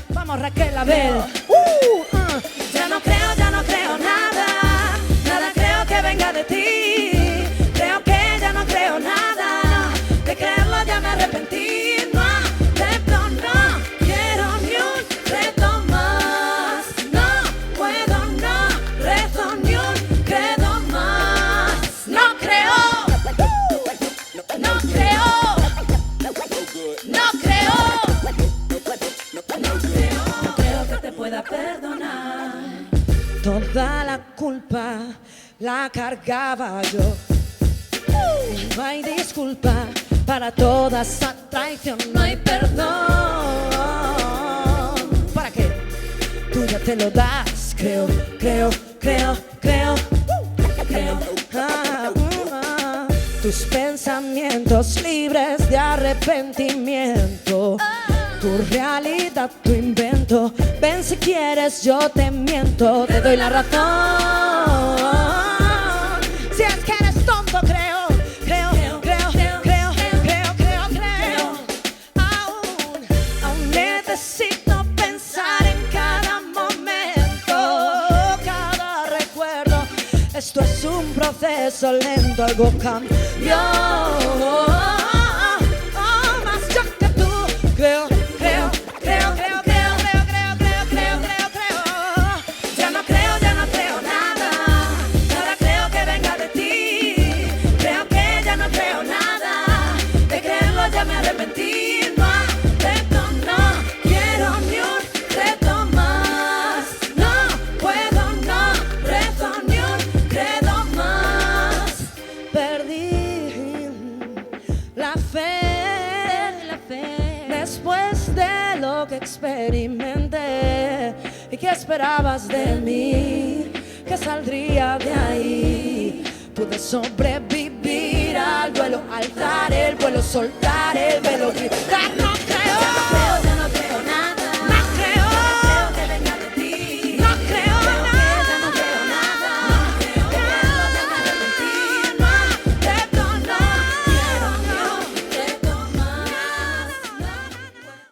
Vamos Raquel, a ver. Ya no creo nada, nada creo que venga de ti. Creo que ya no creo nada, de creerlo ya me arrepentí. No acepto, no quiero ni un reto más. No puedo, no rezo ni un credo más. No creo, no creo, no creo, no creo que te pueda perdonar. Toda la culpa la cargaba yo. No hay disculpa para toda esa traición, no hay perdón. ¿Para qué? Tú ya te lo das, creo. Tus pensamientos libres de arrepentimiento. Tu realidad, tu invento. Ven si quieres, yo te miento. Te doy la razón. Si es que eres tonto, creo. Aún necesito pensar en cada momento, cada recuerdo. Esto es un proceso lento, algo cambió. Más yo que tú, creo. Ya no creo nada, nada creo que venga de ti. Creo que ya no creo nada, de creerlo ya me arrepentí. No acepto, no quiero ni un reto más. No puedo, no rezo ni un credo más. Perdí la fe después de lo que experimenté. ¿Y qué esperabas de mí? Que saldría de ahí. Pude sobrevivir al duelo, alzar el vuelo, soltar el velo, gritar.